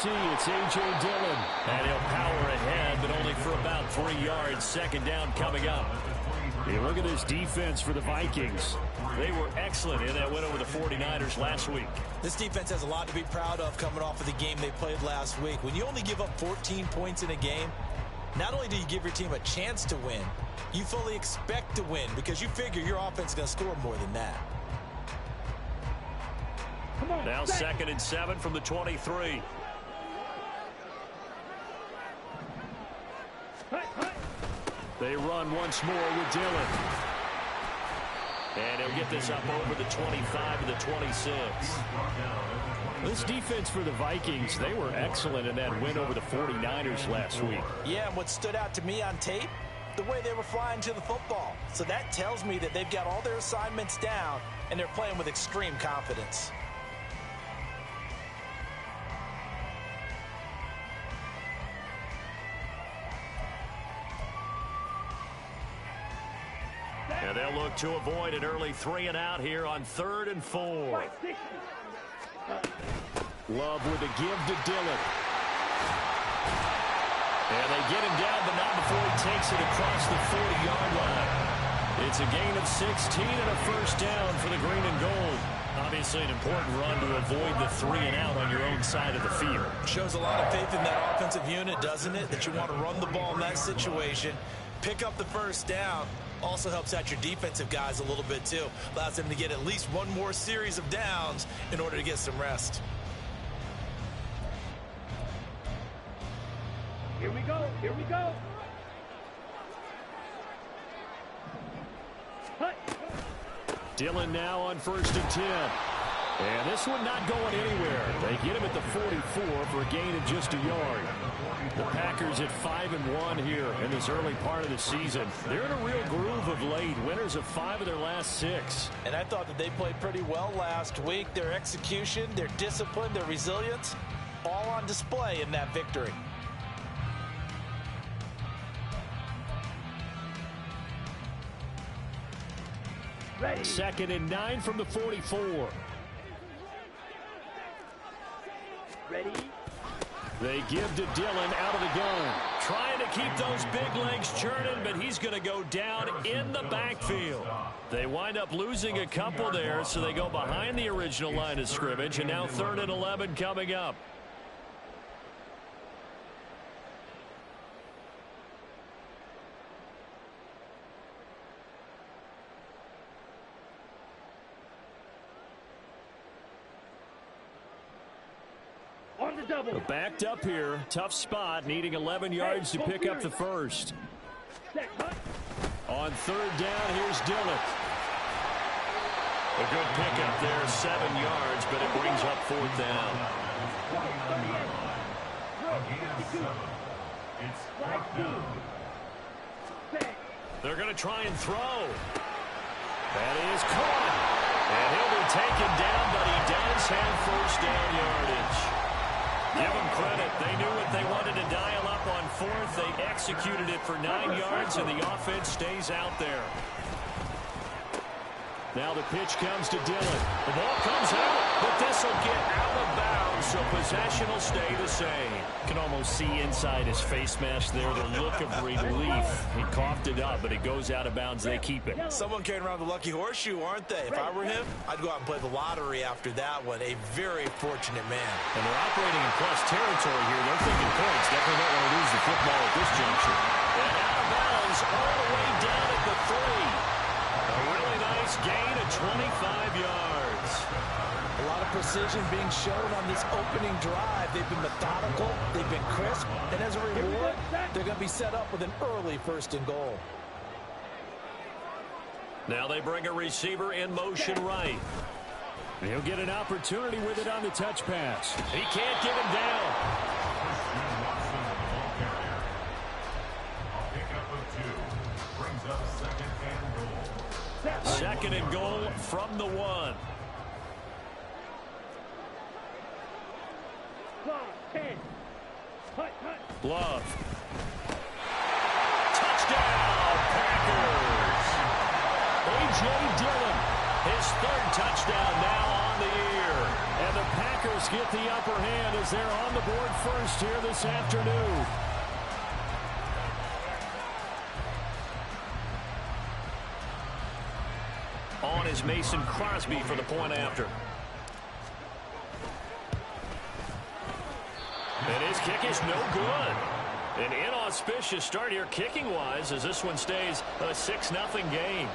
see, it's A.J. Dillon. And he'll power ahead, but only for about 3 yards. Second down coming up. Hey, look at this defense for the Vikings. They were excellent in that win over the 49ers last week. This defense has a lot to be proud of coming off of the game they played last week. When you only give up 14 points in a game, not only do you give your team a chance to win, you fully expect to win because you figure your offense is going to score more than that. Now 2nd and 7 from the 23. They run once more with Dillon. And he'll get this up over the 25 to the 26. This defense for the Vikings, they were excellent in that win over the 49ers last week. Yeah, and what stood out to me on tape, the way they were flying to the football. So that tells me that they've got all their assignments down, and they're playing with extreme confidence. And they'll look to avoid an early 3 and out here on 3rd and 4. Love with a give to Dillon. And they get him down, but not before he takes it across the 40-yard line. It's a gain of 16 and a first down for the green and gold. Obviously an important run to avoid the 3 and out on your own side of the field. Shows a lot of faith in that offensive unit, doesn't it? That you want to run the ball in that situation, pick up the first down. Also helps out your defensive guys a little bit too. Allows them to get at least one more series of downs in order to get some rest. Here we go. Here we go. Dillon now on 1st and 10. And this one not going anywhere. They get him at the 44 for a gain of just a yard. The Packers at 5-1 here in this early part of the season. They're in a real groove of late. Winners of 5 of their last 6. And I thought that they played pretty well last week. Their execution, their discipline, their resilience, all on display in that victory. Ready. 2nd and 9 from the 44. Ready. They give to Dillon out of the gun. Trying to keep those big legs churning, but he's going to go down in the backfield. They wind up losing a couple there, so they go behind the original line of scrimmage, and now 3rd and 11 coming up. On the double. Backed up here. Tough spot. Needing 11 yards to pick up the first. On 3rd down, here's Dillon. A good pickup there. 7 yards, but it brings up 4th down. They're going to try and throw. That is caught. And he'll be taken down, but he does have first down yardage. Give them credit. They knew what they wanted to dial up on 4th. They executed it for 9 yards, and the offense stays out there. Now the pitch comes to Dillon. The ball comes out, but this will get out of bounds, so possession will stay the same. You can almost see inside his face mask there the look of relief. He coughed it up, but it goes out of bounds. They keep it. Someone carrying around the lucky horseshoe, aren't they? If I were him, I'd go out and play the lottery after that one. A very fortunate man. And they're operating in plus territory here. They're thinking points. Definitely don't want to lose the football at this juncture. And out of bounds all the way down at the 3. A really nice gain of 25 yards. A lot of precision being shown on this opening drive. They've been methodical, they've been crisp, and as a reward, they're going to be set up with an early 1st and goal. Now they bring a receiver in motion right. He'll get an opportunity with it on the touch pass. He can't get him down. 2nd and goal from the 1. Love. Touchdown, Packers. A.J. Dillon, his 3rd touchdown now on the year. And the Packers get the upper hand as they're on the board first here this afternoon. On is Mason Crosby for the point after. And his kick is no good. An inauspicious start here kicking-wise as this one stays a 6-0 game.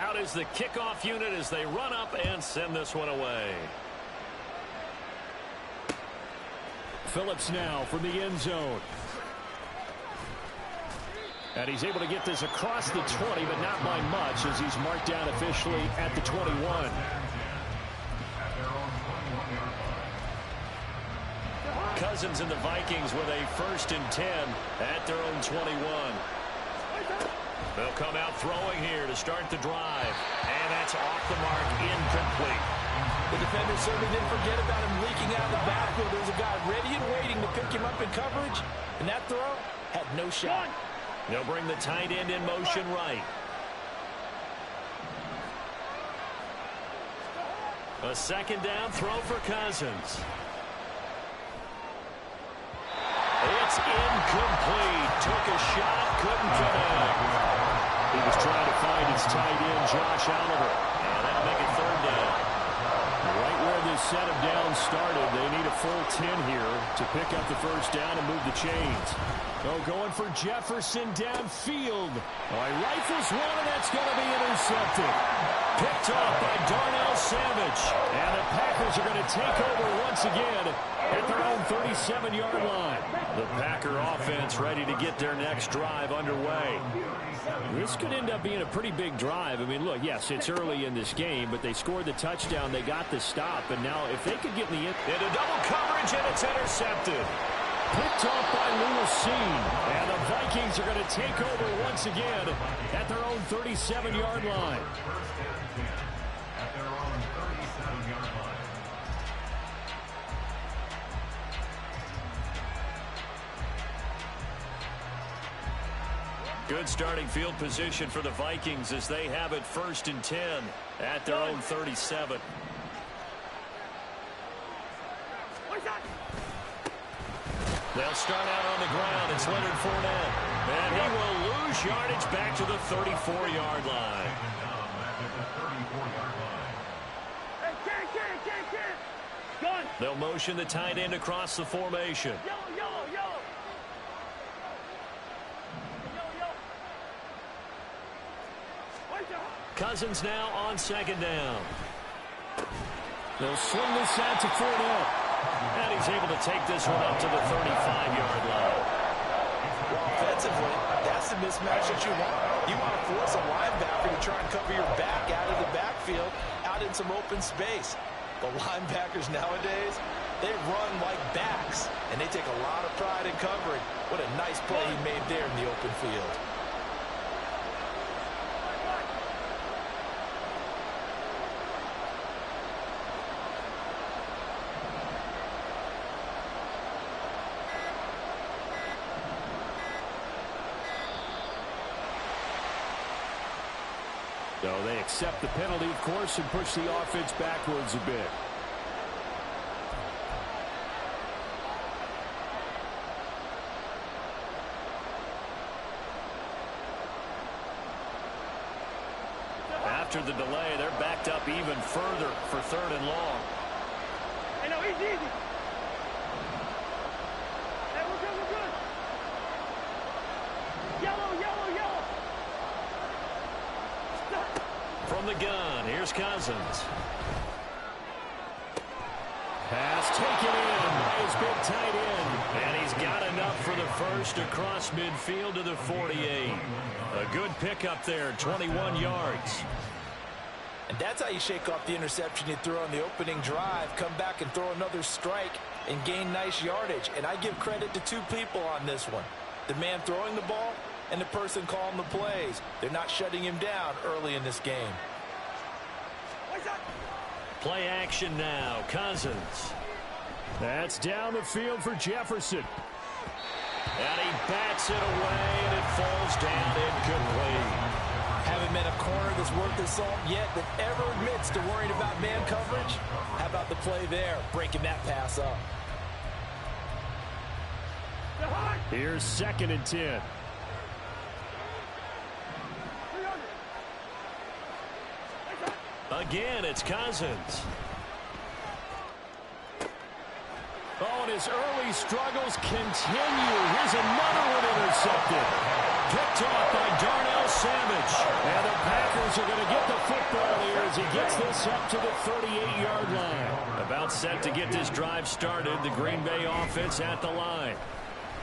Out is the kickoff unit as they run up and send this one away. Phillips now from the end zone. And he's able to get this across the 20, but not by much as he's marked down officially at the 21. Cousins and the Vikings with a 1st and 10 at their own 21. They'll come out throwing here to start the drive. And that's off the mark, incomplete. The defender certainly didn't forget about him leaking out of the backfield. There's a guy ready and waiting to pick him up in coverage. And that throw had no shot. They'll bring the tight end in motion right. A 2nd down throw for Cousins. It's incomplete. Took a shot, couldn't connect. He was trying to find his tight end, Josh Oliver. And that'll make it 3rd down. Right where this set of downs started, they need a full 10 here to pick up the 1st down and move the chains. Oh, going for Jefferson downfield. Oh, he rifles one, and that's going to be intercepted. Picked off by Darnell Savage. And the Packers are going to take over once again at their own 37-yard line. The Packer offense ready to get their next drive underway. This could end up being a pretty big drive. I mean, look, yes, it's early in this game, but they scored the touchdown. They got the stop, and now if they could get in the into double coverage, and it's intercepted. Picked off by Lewis Seen. And the Vikings are going to take over once again at their own 37-yard line. Good starting field position for the Vikings as they have it 1st and 10 at their own 37. They'll start out on the ground. It's Leonard Fournette. And he will lose yardage back to the 34-yard line. They'll motion the tight end across the formation. Cousins now on 2nd down. They'll swing this out to Fournette. And he's able to take this one up to the 35-yard line. Well, offensively, that's the mismatch that you want. You want to force a linebacker to try and cover your back out of the backfield, out in some open space. But linebackers nowadays, they run like backs, and they take a lot of pride in covering. What a nice play he made there in the open field. So they accept the penalty, of course, and push the offense backwards a bit. After the delay, they're backed up even further for 3rd and long. Hey, no, easy, easy. Hey, we're good, we're good. Yellow, yellow, yellow. From the gun, here's Cousins. Pass taken in by his big tight end. And he's got enough for the 1st across midfield to the 48. A good pickup there, 21 yards. And that's how you shake off the interception you threw on the opening drive, come back and throw another strike and gain nice yardage. And I give credit to 2 people on this one. The man throwing the ball and the person calling the plays. They're not shutting him down early in this game. Play action now. Cousins. That's down the field for Jefferson. And he bats it away, and it falls down incomplete. Haven't met a corner that's worth the salt yet that ever admits to worrying about man coverage. How about the play there, breaking that pass up? Here's 2nd and 10. Again, it's Cousins. Oh, and his early struggles continue. Here's another one intercepted. Picked off by Darnell Savage. And the Packers are going to get the football here as he gets this up to the 38-yard line. About set to get this drive started. The Green Bay offense at the line.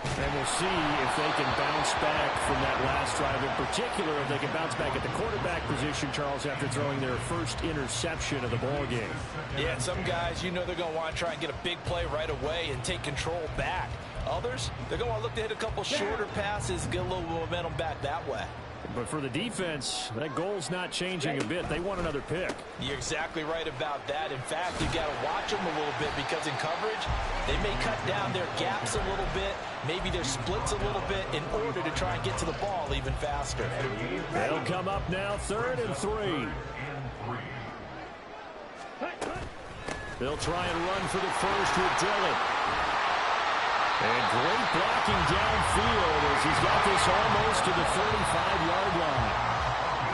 And we'll see if they can bounce back from that last drive. In particular, if they can bounce back at the quarterback position, Charles, after throwing their first interception of the ball game. Yeah, and some guys, you know they're going to want to try and get a big play right away and take control back. Others, they're going to want to look to hit a couple shorter passes, get a little momentum back that way. But for the defense, that goal's not changing a bit. They want another pick. You're exactly right about that. In fact, you've got to watch them a little bit because in coverage, they may cut down their gaps a little bit, maybe their splits a little bit in order to try and get to the ball even faster. They'll come up now 3rd and 3. They'll try and run for the first with Dillon. And great blocking downfield as he's got this almost to the 45-yard line.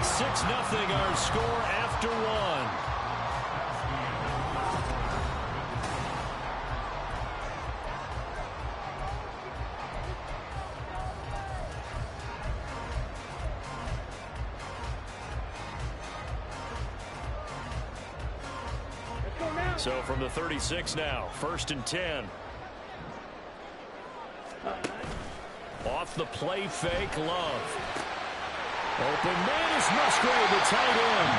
6-0 our score after 1. So from the 36 now, 1st and 10. Off the play fake, Love. Open man is Musgrave, the tight end.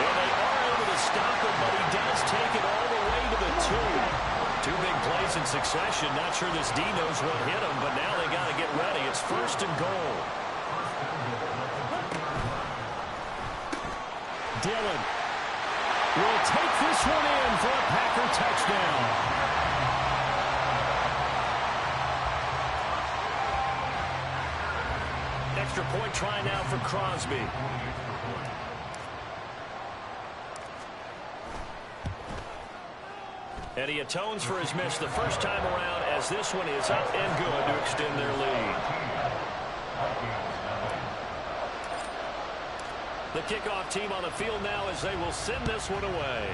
And they are able to stop it, but he does take it all the way to the 2. 2 big plays in succession. Not sure this D knows what hit him, but now they got to get ready. It's 1st and goal. Dillon will take this one in for a Packer touchdown. Extra point try now for Crosby. And he atones for his miss the first time around as this one is up and good to extend their lead. The kickoff team on the field now as they will send this one away.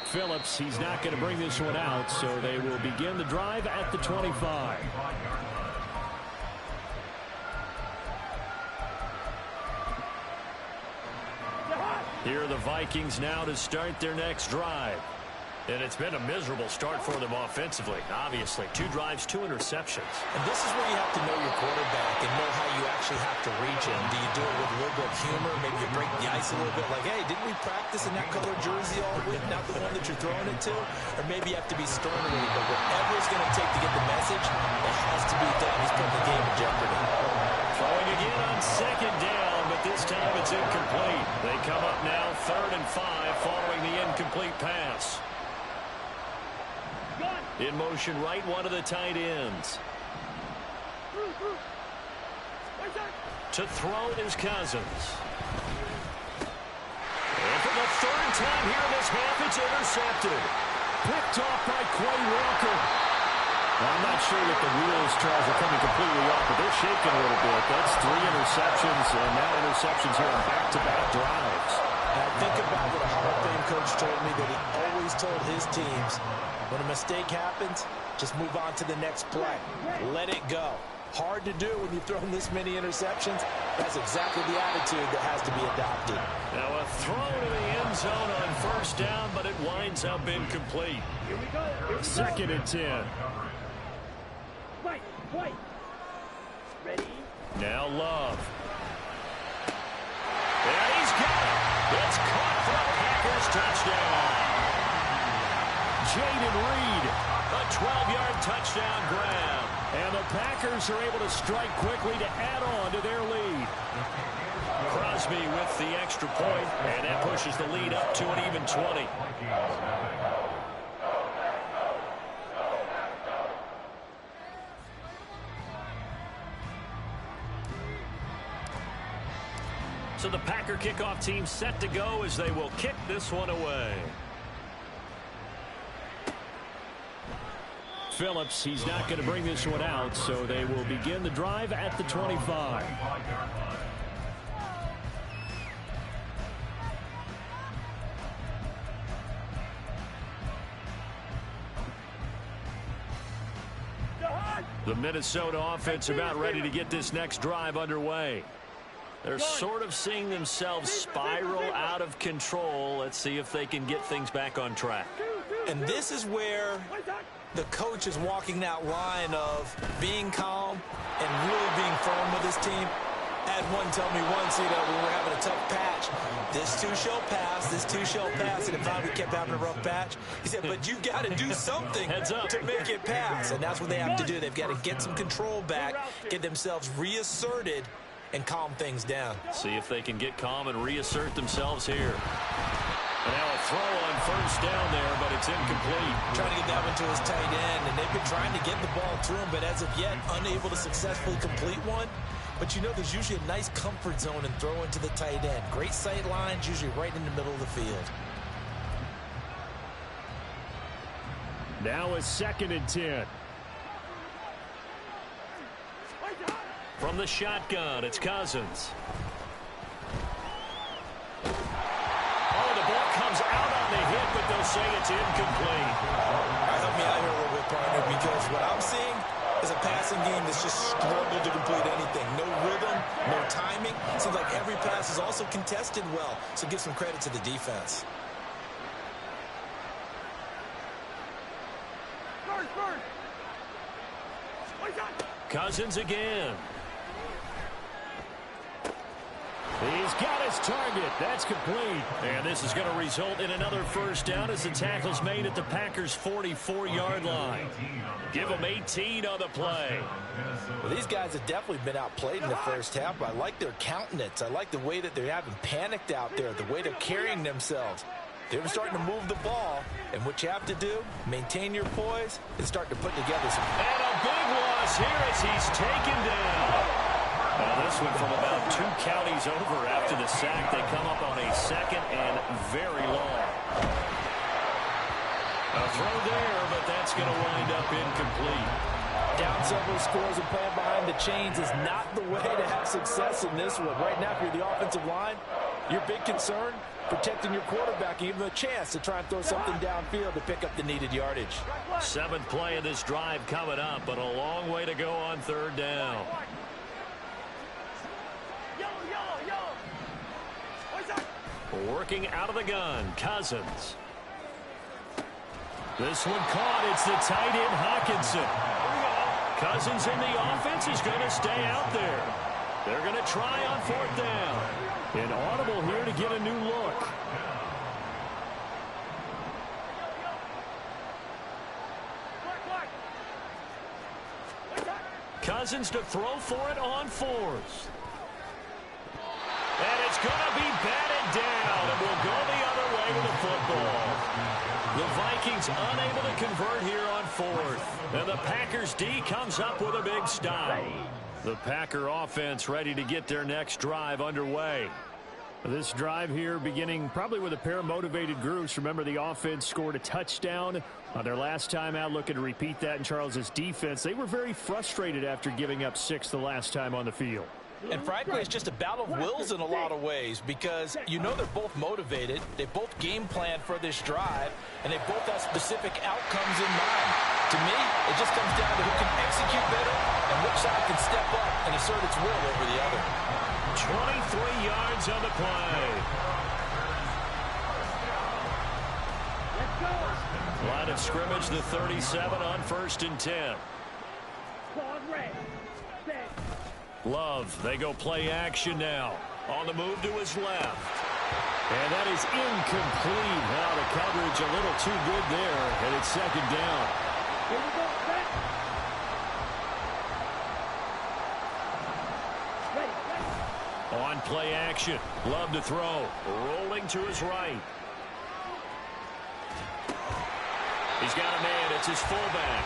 Phillips, he's not going to bring this one out, so they will begin the drive at the 25. Here are the Vikings now to start their next drive. And it's been a miserable start for them offensively. Obviously, 2 drives, 2 interceptions. And this is where you have to know your quarterback and know how you actually have to reach him. Do you do it with a little bit of humor? Maybe you break the ice a little bit like, hey, didn't we practice in that color jersey all week, not the one that you're throwing it to? Or maybe you have to be stern a little bit. Whatever it's going to take to get the message, it has to be done. He's putting the game in jeopardy. Throwing again on 2nd down, but this time it's incomplete. They come up now 3rd and 5 following the incomplete pass. In motion right, one of the tight ends. To throw is Cousins. And for the 3rd time here in this half, it's intercepted. Picked off by Quay Walker. Well, I'm not sure that the wheels, Charles, are coming completely off, but they're shaking a little bit. That's 3 interceptions, and now interceptions here on back-to-back drives. Now think about what a Hall of Fame coach told me, that he always told his teams, when a mistake happens, just move on to the next play. Let it go. Hard to do when you've thrown this many interceptions. That's exactly the attitude that has to be adopted. Now a throw to the end zone on 1st down, but it winds up incomplete. 2nd and 10. Wait. Ready? Now Love. And he's got it. It's caught for a Packers touchdown. Jaden Reed, a 12-yard touchdown grab. And the Packers are able to strike quickly to add on to their lead. Crosby with the extra point, and that pushes the lead up to an even 20. So the Packer kickoff team set to go as they will kick this one away. Phillips, he's not going to bring this one out, so they will begin the drive at the 25. The Minnesota offense about ready to get this next drive underway. They're sort of seeing themselves spiral out of control. Let's see if they can get things back on track. And this is where the coach is walking that line of being calm and really being firm with his team. I had one tell me once, when we were having a tough patch, this too shall pass, this too shall pass, and if we kept having a rough patch, he said, but you've got to do something to make it pass, and that's what they have to do. They've got to get some control back, get themselves reasserted, and calm things down. See if they can get calm and reassert themselves here. And now a throw on first down there, but it's incomplete. Trying to get that one to his tight end, and they've been trying to get the ball to him, but as of yet, unable to successfully complete one. But there's usually a nice comfort zone in throwing to the tight end. Great sight lines, usually right in the middle of the field. Now a 2nd and 10. From the shotgun, it's Cousins. Oh, the ball comes out on the hit, but they'll say it's incomplete. Help me out here a little bit, partner, because what I'm seeing is a passing game that's just struggled to complete anything. No rhythm, no timing. Seems like every pass is also contested well, so give some credit to the defense. Cousins again. He's got his target. That's complete. And this is going to result in another first down as the tackle's made at the Packers' 44-yard line. Give them 18 on the play. Well, these guys have definitely been outplayed in the first half, but I like their countenance. I like the way that they haven't panicked out there, the way they're carrying themselves. They're starting to move the ball, and what you have to do, maintain your poise and start to put together some. And a big loss here as he's taken down. Now this one from about 2 counties over after the sack. They come up on a 2nd and very long. A throw there, but that's going to wind up incomplete. Down several scores and playing behind the chains is not the way to have success in this one. Right now, if you're the offensive line, your big concern, protecting your quarterback, even a chance to try and throw something downfield to pick up the needed yardage. 7th play of this drive coming up, but a long way to go on 3rd down. Working out of the gun, Cousins. This one caught. It's the tight end, Hawkinson. Cousins in the offense is going to stay out there. They're going to try on 4th down. An audible here to get a new look. Cousins to throw for it on 4th. And it's going to be batted down, and we'll go the other way with the football. The Vikings unable to convert here on 4th. And the Packers D comes up with a big stop. The Packer offense ready to get their next drive underway. This drive here beginning probably with a pair of motivated groups. Remember, the offense scored a touchdown on their last time out. Looking to repeat that in Charles's defense. They were very frustrated after giving up 6 the last time on the field. And frankly, it's just a battle of wills in a lot of ways because they're both motivated. They both game plan for this drive, and they both have specific outcomes in mind. To me, it just comes down to who can execute better and which side can step up and assert its will over the other. 23 yards on the play. Line of scrimmage, the 37 on 1st and 10. Love, they go play action now. On the move to his left. And that is incomplete. Now the coverage a little too good there, and it's 2nd down. Play action. Love to throw. Rolling to his right. He's got a man. It's his fullback.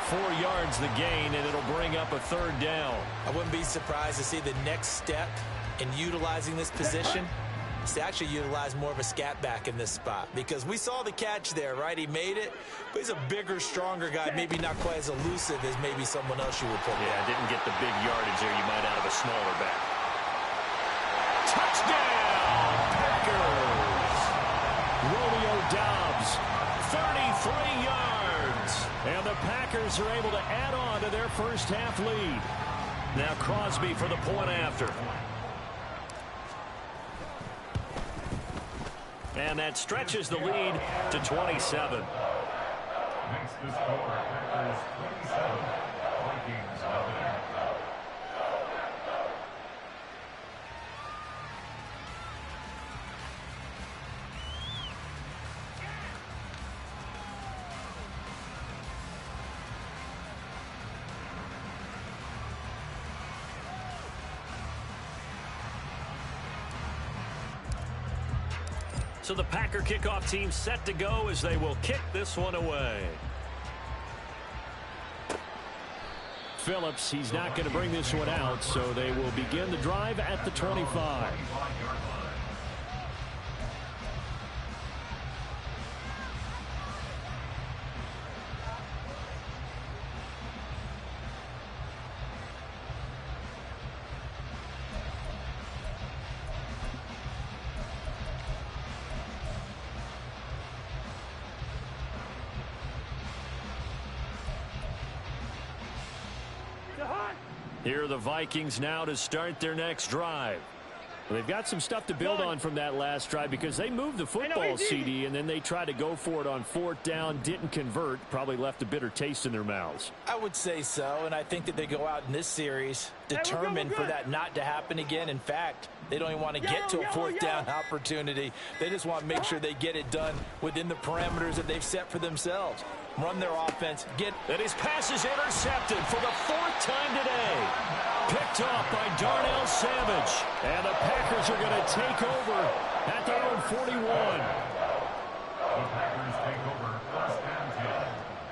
4 yards the gain, and it'll bring up a 3rd down. I wouldn't be surprised to see the next step in utilizing this position is to actually utilize more of a scat back in this spot, because we saw the catch there, right? He made it, but he's a bigger, stronger guy, maybe not quite as elusive as maybe someone else you would put. Yeah, didn't get the big yardage there you might out of a smaller back. Touchdown, Packers! Romeo Doubs, 33 yards. And the Packers are able to add on to their first half lead. Now Crosby for the point after. And that stretches the lead to 27. Makes the score Packers 27, Vikings nothing. So the Packer kickoff team set to go as they will kick this one away. Phillips, he's not going to bring this one out, so they will begin the drive at the 25. Here are the Vikings now to start their next drive. Well, they've got some stuff to build on from that last drive because they moved the football, CD, and then they tried to go for it on 4th down, didn't convert, probably left a bitter taste in their mouths. I would say so, and I think that they go out in this series determined for that not to happen again. In fact, they don't even want to get to a 4th down opportunity. They just want to make sure they get it done within the parameters that they've set for themselves. Run their offense. And his pass is intercepted for the 4th time today. Picked off by Darnell Savage. And the Packers are going to take over at their own 41. The Packers take over 1st and 10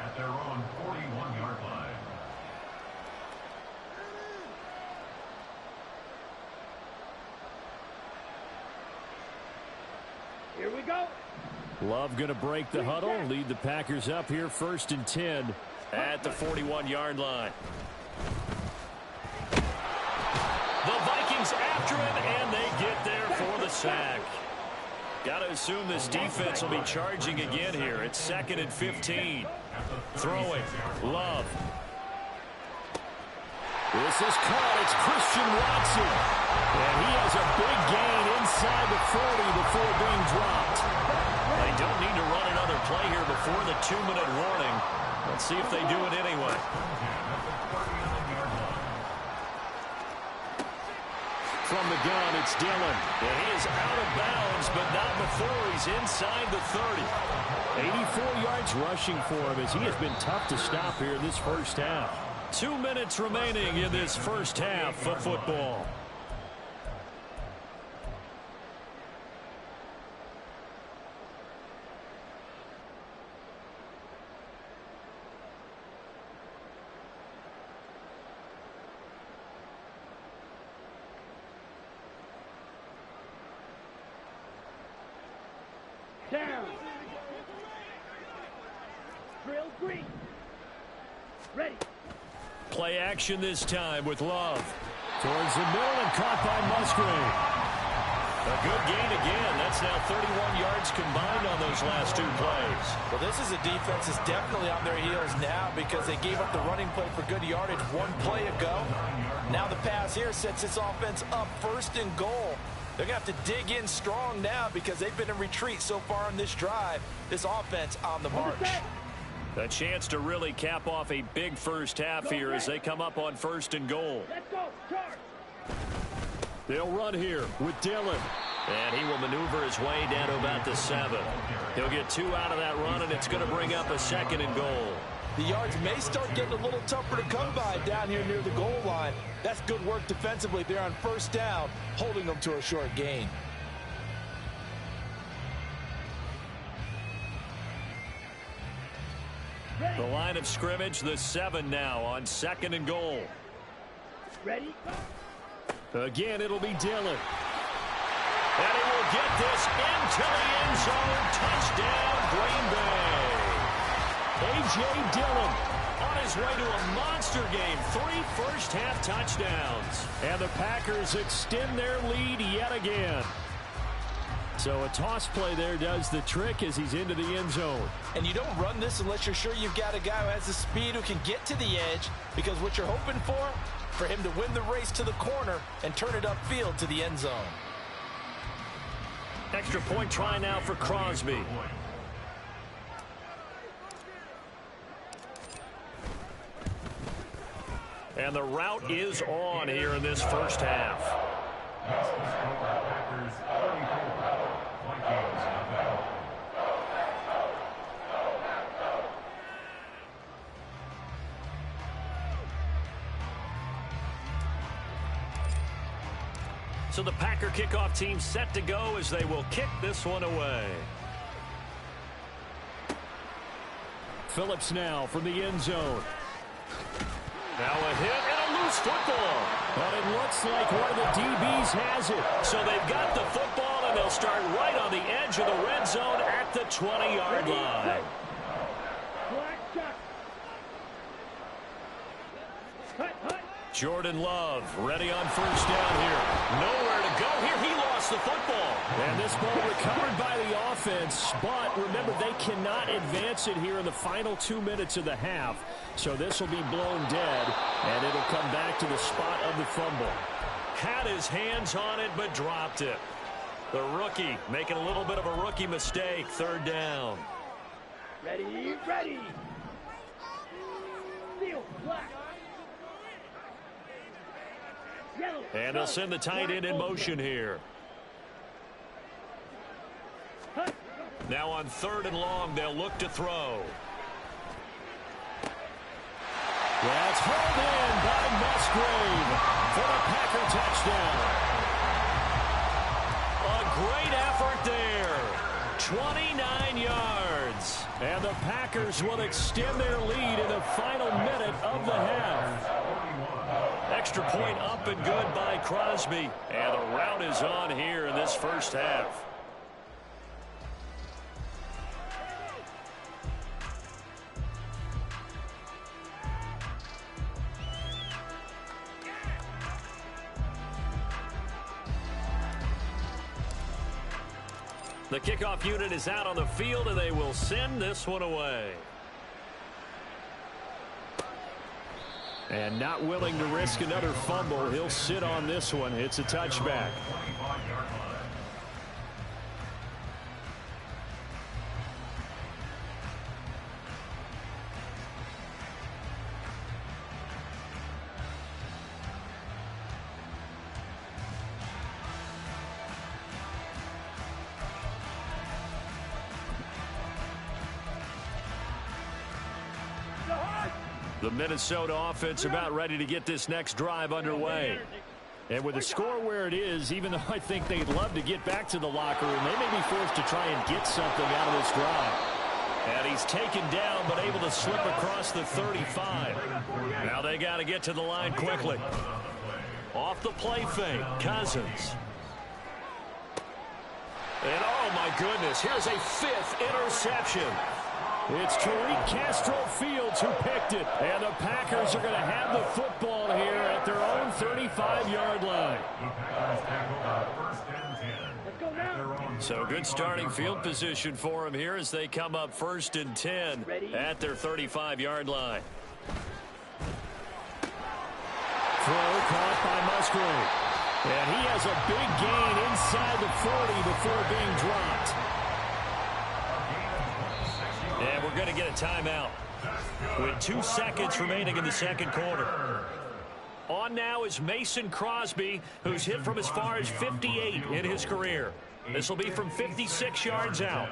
at their own 41-yard line. Here we go. Love going to break the huddle, lead the Packers up here 1st and 10 at the 41-yard line. The Vikings after him, and they get there for the sack. Got to assume this defense will be charging again here. It's 2nd and 15. Throwing. Love. This is caught. It's Christian Watson. And he has a big gain inside the 40 before being dropped. They don't need to run another play here before the 2-minute warning. Let's see if they do it anyway. From the gun, it's Dillon. And he is out of bounds, but not before he's inside the 30. 84 yards rushing for him as he has been tough to stop here in this first half. 2 minutes remaining in this first half of football. Down. Drill green. Ready. Play action this time with Love. Towards the middle and caught by Musgrave. A good gain again. That's now 31 yards combined on those last 2 plays. Well, this is a defense that's definitely on their heels now because they gave up the running play for good yardage 1 play ago. Now the pass here sets this offense up 1st and goal. They're going to have to dig in strong now because they've been in retreat so far on this drive. This offense on the march. A chance to really cap off a big first half here as they come up on 1st and goal. Let's go. Charge. They'll run here with Dillon. And he will maneuver his way down to about the 7. He'll get 2 out of that run, and it's going to bring up a 2nd and goal. The yards may start getting a little tougher to come by down here near the goal line. That's good work defensively there on first down, holding them to a short gain. The line of scrimmage, the 7 now on 2nd and goal. Ready? Again, it'll be Dillon. And he will get this into the end zone. Touchdown, Green Bay. A.J. Dillon on his way to a monster game. 3 first-half touchdowns. And the Packers extend their lead yet again. So a toss play there does the trick as he's into the end zone. And you don't run this unless you're sure you've got a guy who has the speed who can get to the edge, because what you're hoping for him to win the race to the corner and turn it upfield to the end zone. Extra point try now for Crosby. And the route is on here in this first half. Packers 34, Vikings nothing. So the Packer kickoff team set to go as they will kick this one away. Phillips now from the end zone. Now a hit and a loose football. But it looks like one of the DBs has it. So they've got the football, and they'll start right on the edge of the red zone at the 20-yard line. Black shot. Cut. Jordan Love ready on first down here. Nowhere to go here. He lost the football. And this ball recovered by the offense. But remember, they cannot advance it here in the final 2 minutes of the half. So this will be blown dead, and it'll come back to the spot of the fumble. Had his hands on it, but dropped it. The rookie making a little bit of a rookie mistake. 3rd down. Ready. Field, black. Yellow. And they'll send the tight end in motion here. Cut. Now on 3rd and long, they'll look to throw. That's hauled in by Musgrave for the Packer touchdown. A great effort there. 29 yards. And the Packers will extend their lead in the final minute of the half. Extra point up and good by Crosby. And the route is on here in this first half. The kickoff unit is out on the field, and they will send this one away. And not willing to risk another fumble, he'll sit on this one. It's a touchback. 25-yard line. The Minnesota offense about ready to get this next drive underway. And with the score where it is, even though I think they'd love to get back to the locker room, they may be forced to try and get something out of this drive. And he's taken down, but able to slip across the 35. Now they got to get to the line quickly. Off the play fake, Cousins. And oh my goodness, here's a 5th interception. It's Tariq Castro-Fields who picked it. And the Packers are going to have the football here at their own 35-yard line. So good starting field position for them here as they come up 1st and 10 at their 35-yard line. Throw caught by Musgrave. And he has a big gain inside the 40 before being dropped. And we're going to get a timeout with 2 seconds remaining in the second quarter. On now is Mason Crosby, who's hit from as far as 58 in his career. This will be from 56 yards out.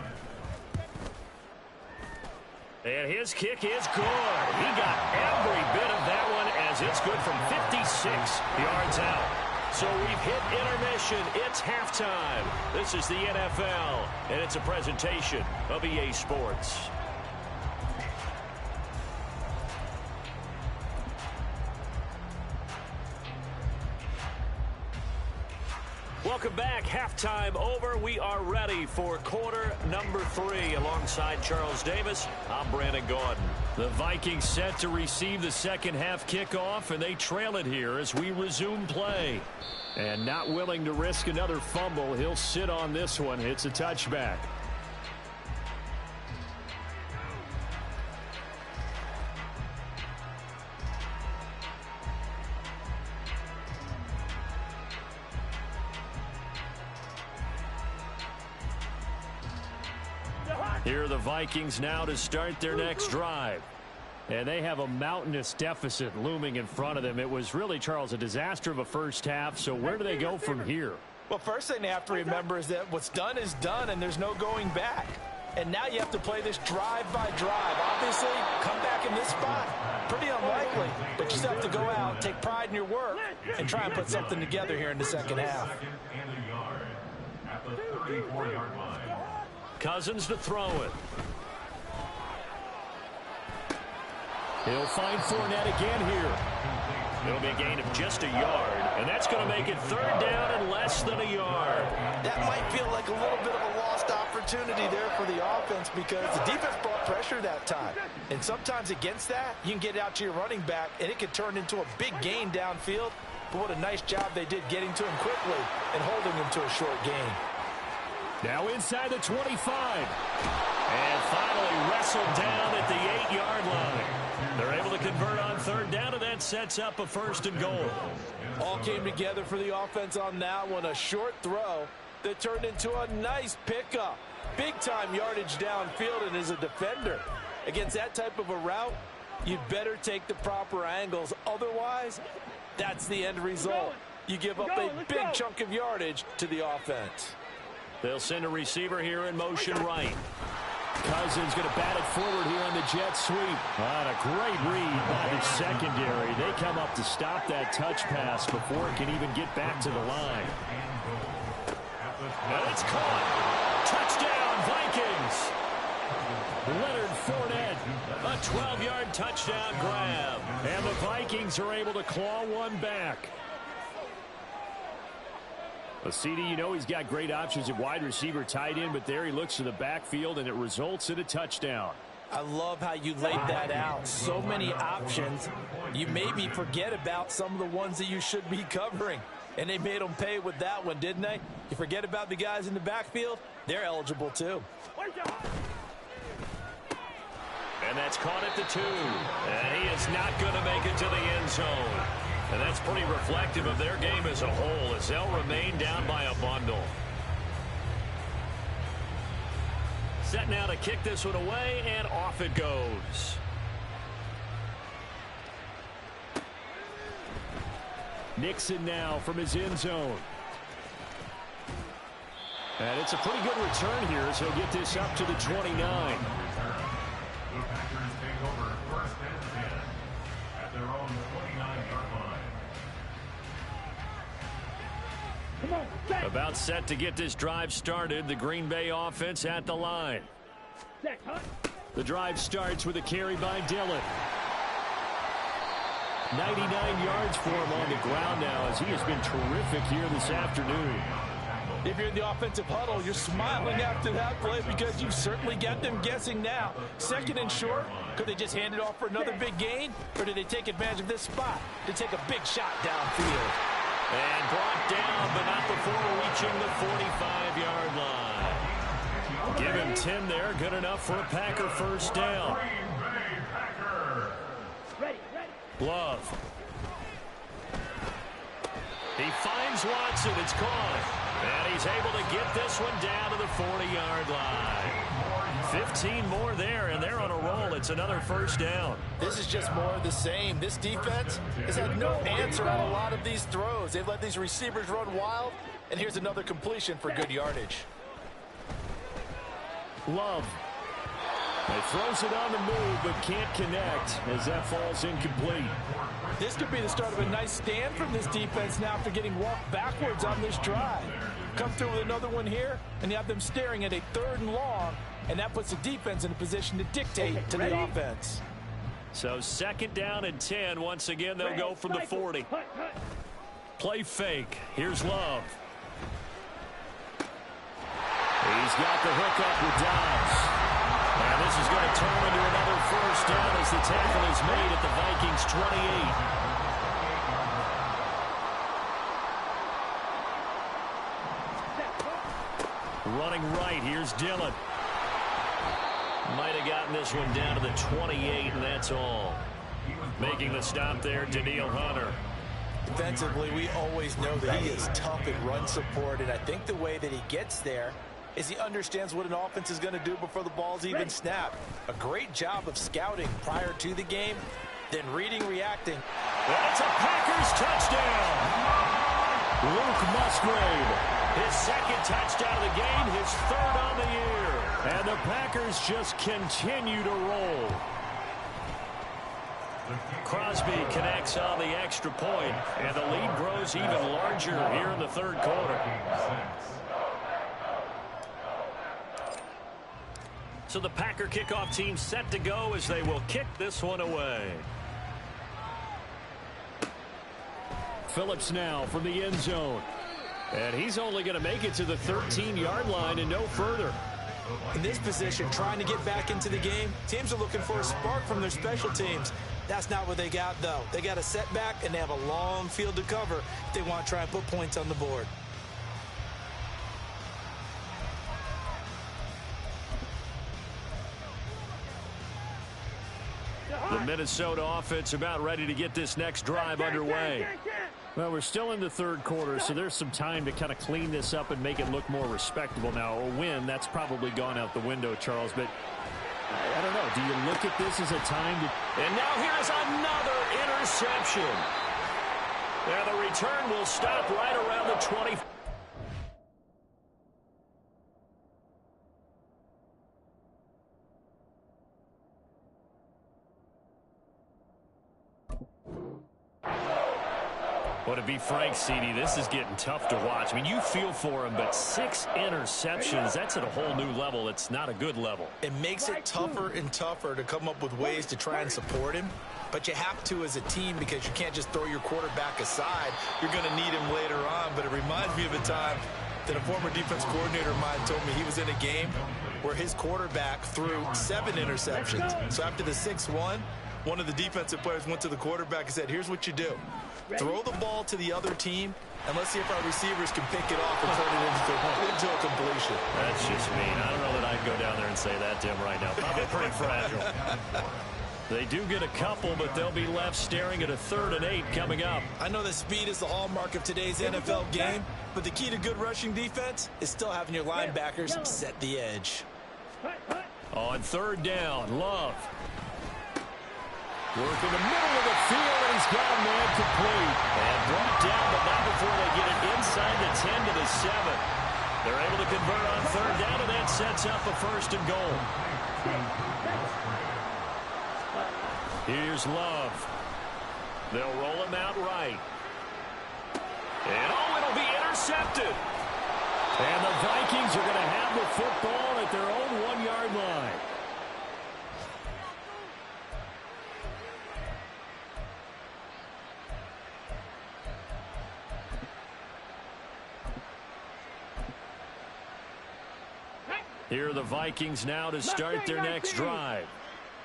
And his kick is good. He got every bit of that one as it's good from 56 yards out. So we've hit intermission. It's halftime. This is the NFL, and it's a presentation of EA Sports. Welcome back. Halftime over. We are ready for quarter number 3. Alongside Charles Davis, I'm Brandon Gaudin. The Vikings set to receive the second half kickoff, and they trail it here as we resume play. And not willing to risk another fumble, he'll sit on this one. It's a touchback. Here are the Vikings now to start their next drive. And they have a mountainous deficit looming in front of them. It was really, Charles, a disaster of a first half. So where do they go from here? Well, first thing they have to remember is that what's done is done, and there's no going back. And now you have to play this drive by drive. Obviously, come back in this spot. Pretty unlikely, but you still have to go out, take pride in your work, and try and put something together here in the second half. At the 34-yard line. Cousins to throw it. He'll find Fournette again here. It'll be a gain of just a yard, and that's going to make it third down and less than a yard. That might feel like a little bit of a lost opportunity there for the offense because the defense brought pressure that time. And sometimes against that, you can get out to your running back, and it can turn into a big gain downfield. But what a nice job they did getting to him quickly and holding him to a short gain. Now inside the 25. And finally wrestled down at the 8-yard line. They're able to convert on third down, and that sets up a first and goal. All came together for the offense on that one. A short throw that turned into a nice pickup. Big-time yardage downfield, and as a defender, against that type of a route, you'd better take the proper angles. Otherwise, that's the end result. You give up a big chunk of yardage to the offense. They'll send a receiver here in motion right. Cousins going to bat it forward here on the jet sweep. And a great read by the secondary. They come up to stop that touch pass before it can even get back to the line. And it's caught. Touchdown, Vikings. Leonard Fournette, a 12-yard touchdown grab. And the Vikings are able to claw one back. A CD, you know he's got great options at wide receiver, tight end, but there he looks to the backfield, and it results in a touchdown. I love how you laid that out. So many options. You maybe forget about some of the ones that you should be covering. And they made them pay with that one, didn't they? You forget about the guys in the backfield, they're eligible too. And that's caught at the 2. And he is not going to make it to the end zone. And that's pretty reflective of their game as a whole, as they'll remain down by a bundle. Set now to kick this one away, and off it goes. Nixon now from his end zone. And it's a pretty good return here as he'll get this up to the 29. The Packers take over first and 10 at their own 29-yard line. About set to get this drive started. The Green Bay offense at the line. The drive starts with a carry by Dillon. 99 yards for him on the ground now as he has been terrific here this afternoon. If you're in the offensive huddle, you're smiling after that play because you've certainly got them guessing now. Second and short, could they just hand it off for another big gain? Or did they take advantage of this spot to take a big shot downfield? And brought down, but not before reaching the 45-yard line. Give him 10 there, good enough for a Packer first down. Love. He finds Watson, it's caught. And he's able to get this one down to the 40-yard line. 15 more there, and they're on a roll. It's another first down. This is just more of the same. This defense has had no answer on a lot of these throws. They've let these receivers run wild, and here's another completion for good yardage. Love. He throws it on the move, but can't connect as that falls incomplete. This could be the start of a nice stand from this defense now after getting walked backwards on this drive. Come through with another one here, and you have them staring at a 3rd and long, and that puts the defense in a position to dictate to the offense. So 2nd down and 10. Once again, they'll go from the 40. Play fake. Here's Love. He's got the hook up with Dobbs. And this is going to turn into another 1st down as the tackle is made at the Vikings 28. Running right, here's Dillon. Might have gotten this one down to the 28, and that's all. Making the stop there, Daniil Hunter. Defensively, we always know that he is tough at run support, and I think the way that he gets there is he understands what an offense is going to do before the ball's even snapped. A great job of scouting prior to the game, then reading, reacting. That's a Packers touchdown. Luke Musgrave, his 2nd touchdown of the game, his 3rd on the year. And the Packers just continue to roll. Crosby connects on the extra point, and the lead grows even larger here in the 3rd quarter. So the Packer kickoff team set to go as they will kick this one away. Phillips now from the end zone. And he's only going to make it to the 13-yard line and no further. In this position, trying to get back into the game, teams are looking for a spark from their special teams. That's not what they got, though. They got a setback, and they have a long field to cover if they want to try and put points on the board. The Minnesota offense about ready to get this next drive underway. Well, we're still in the 3rd quarter, so there's some time to kind of clean this up and make it look more respectable. Now, a win, that's probably gone out the window, Charles, but I don't know. Do you look at this as a time to... And now here's another interception. Now the return will stop right around the 20. Well, to be frank, CD, this is getting tough to watch. I mean, you feel for him, but 6 interceptions, that's at a whole new level. It's not a good level. It makes it tougher and tougher to come up with ways to try and support him. But you have to as a team because you can't just throw your quarterback aside. You're going to need him later on. But it reminds me of a time that a former defense coordinator of mine told me he was in a game where his quarterback threw 7 interceptions. So after the 6th one of the defensive players went to the quarterback and said, here's what you do. Throw the ball to the other team, and let's see if our receivers can pick it off and turn it into a completion. That's just mean. I don't know that I'd go down there and say that to him right now. Probably pretty fragile. They do get a couple, but they'll be left staring at a 3rd and 8 coming up. I know that speed is the hallmark of today's NFL game, but the key to good rushing defense is still having your linebackers set the edge. On 3rd down, Love. Work in the middle of the field, and he's got a man complete. And brought down, but not before they get it inside the 10 to the 7. They're able to convert on 3rd down, and that sets up a 1st and goal. Here's Love. They'll roll him out right. And, it'll be intercepted. And the Vikings are going to have the football at their own 1-yard line. Here are the Vikings now to start their next drive.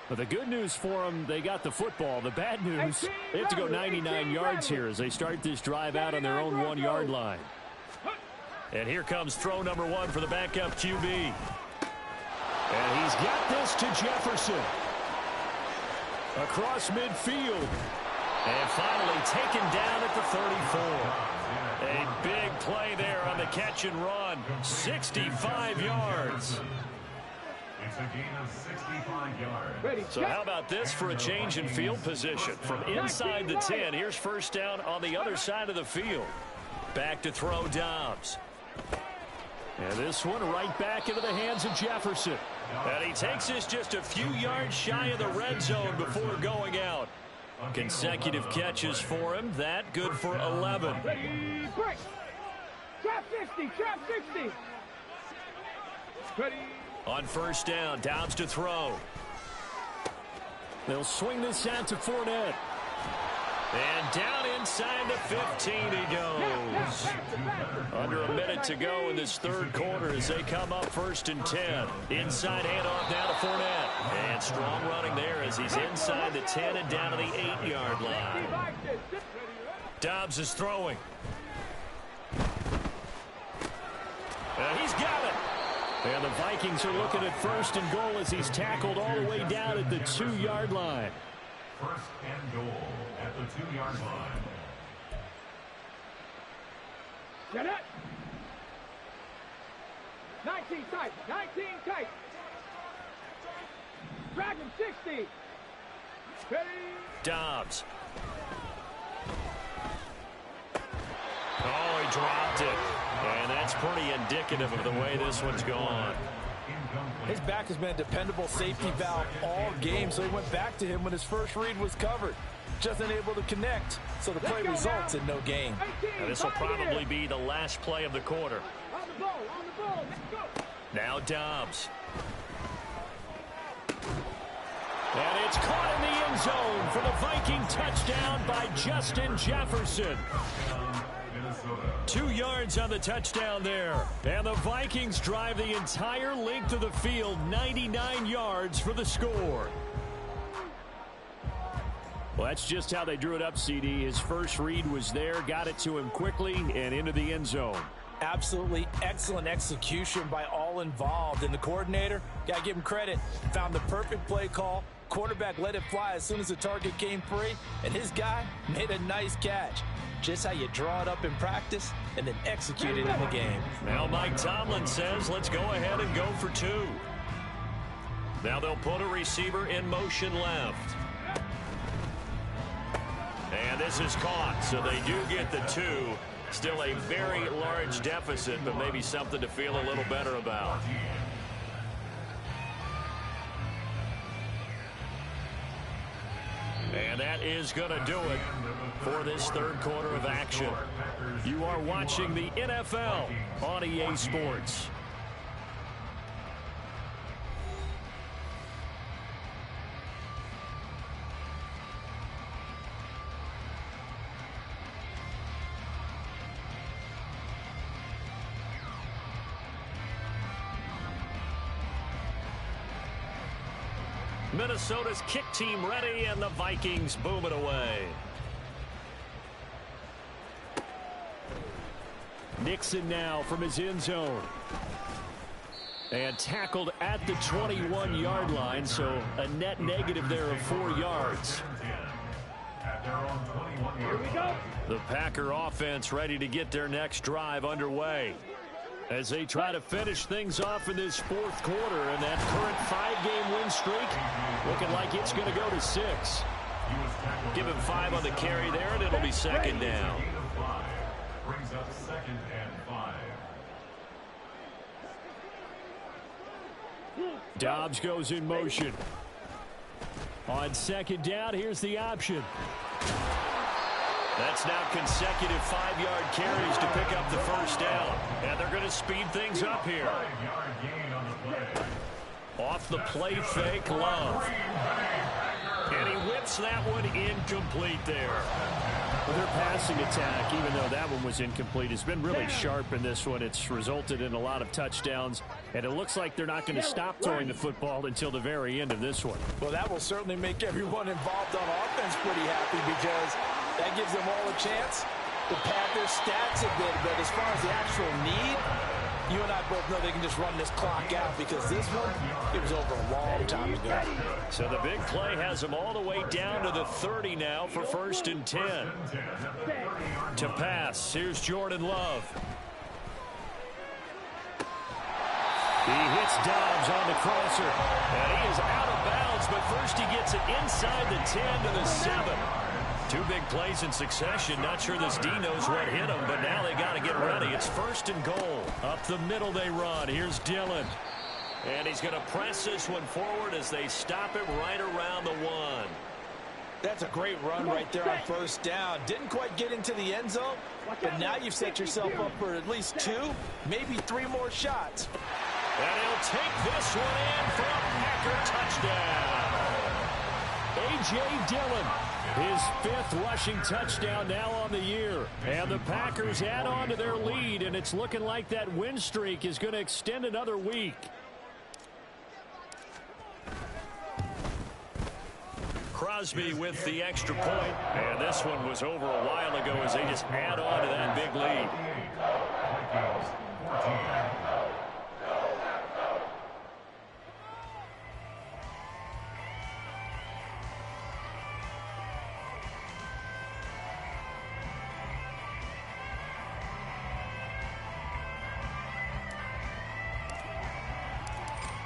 But the good news for them, they got the football. The bad news, they have to go 99 yards here as they start this drive out on their own 1-yard line. And here comes throw number 1 for the backup QB. And he's got this to Jefferson. Across midfield. And finally taken down at the 34. A big play there on the catch and run. 65 yards. It's a gain of 65 yards. So how about this for a change in field position? From inside the 10, here's 1st down on the other side of the field. Back to throw Dobbs. And this one right back into the hands of Jefferson. And he takes this just a few yards shy of the red zone before going out. Consecutive catches for him. That good for 11. Ready, break. Trap 60, trap 60. Ready. On first down, Dobbs to throw. They'll swing this out to Fournette. And down inside the 15 he goes. Under a minute to go in this third quarter as they come up first and 10. Inside handoff now to Fournette. And strong running there as he's inside the 10 and down to the 8-yard line. Dobbs is throwing. He's got it. And the Vikings are looking at first and goal as he's tackled all the way down at the 2-yard line. First and goal at the 2-yard line. Get it. 19 tight, 19 tight. Drag him 60. Ready. Dobbs. Oh, he dropped it. And that's pretty indicative of the way this one's gone. His back has been a dependable safety valve all game, so he went back to him when his first read was covered. Just unable to connect, so the play results in no gain. And this will probably be the last play of the quarter. On the ball, let's go. Now Dobbs. And it's caught in the end zone for the Viking touchdown by Justin Jefferson. 2 yards on the touchdown there. And the Vikings drive the entire length of the field, 99 yards for the score. Well, that's just how they drew it up, CD. His first read was there, got it to him quickly, and into the end zone. Absolutely excellent execution by all involved. And the coordinator, got to give him credit, found the perfect play call. Quarterback let it fly as soon as the target came free, and his guy made a nice catch. Just how you draw it up in practice and then execute it in the game. Now Mike Tomlin says, let's go ahead and go for 2. Now they'll put a receiver in motion left. And this is caught, so they do get the 2. Still a very large deficit, but maybe something to feel a little better about. And that is going to do it for this third quarter of action. You are watching the NFL on EA Sports. Minnesota's kick team ready, and the Vikings boom it away. Nixon now from his end zone. And tackled at the 21-yard line, so a net negative there of 4 yards. Here we go. The Packer offense ready to get their next drive underway as they try to finish things off in this fourth quarter, and that current 5-game win streak looking like it's going to go to 6. Give him 5 on the carry there, and it'll be second down. Brings up second and 5. Dobbs goes in motion. On second down, here's the option. That's now consecutive 5-yard carries to pick up the first down. And they're going to speed things up here. 5-yard gain on the play. Off the play fake, Love. And he whips that one incomplete there. Well, their passing attack, even though that one was incomplete, has been really sharp in this one. It's resulted in a lot of touchdowns, and it looks like they're not going to stop throwing the football until the very end of this one. Well, that will certainly make everyone involved on offense pretty happy, because that gives them all a chance to pad their stats a bit. But as far as the actual need, you and I both know they can just run this clock out, because this one, it was over a long time ago. So the big play has them all the way down to the 30 now for first and 10. To pass, here's Jordan Love. He hits Dobbs on the crosser, and he is out of bounds, but first he gets it inside the 10 to the 7. Two big plays in succession. Not sure this D knows what hit him, but now they got to get ready. It's 1st and goal. Up the middle they run. Here's Dillon. And he's going to press this one forward as they stop him right around the 1. That's a great run right there on 1st down. Didn't quite get into the end zone, but now you've set yourself up for at least 2, maybe 3 more shots. And he'll take this one in for a Packer touchdown. A.J. Dillon, his 5th rushing touchdown now on the year. And the Packers add on to their lead, and it's looking like that win streak is going to extend another week. Crosby with the extra point, and this one was over a while ago as they just add on to that big lead.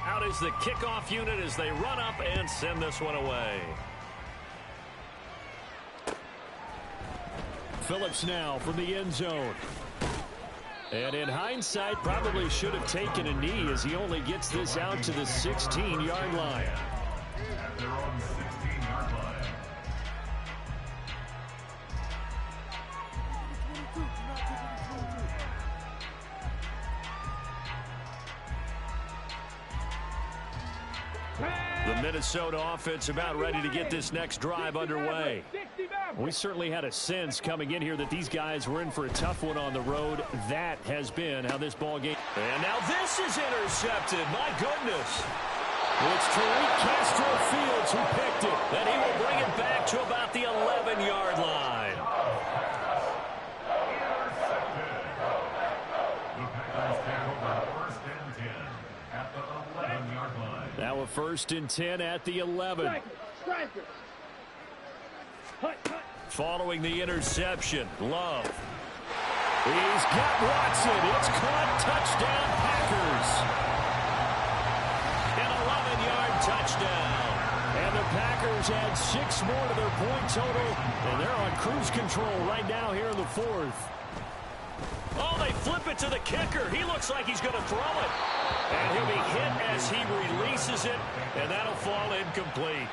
Out is the kickoff unit as they run up and send this one away. Phillips now from the end zone. And in hindsight, probably should have taken a knee as he only gets this out to the 16-yard line. At their own 16-yard line. The Minnesota offense about ready to get this next drive underway. We certainly had a sense coming in here that these guys were in for a tough one on the road. That has been how this ball game. And now this is intercepted. My goodness. It's Tariq Castro Fields who picked it. Then he will bring it back to about the 11-yard line. Now a 1st and 10 at the 11. Following the interception, Love. He's got Watson. It's caught. Touchdown, Packers. An 11-yard touchdown. And the Packers add 6 more to their point total. And they're on cruise control right now here in the 4th. Oh, they flip it to the kicker. He looks like he's going to throw it. And he'll be hit as he releases it. And that'll fall incomplete.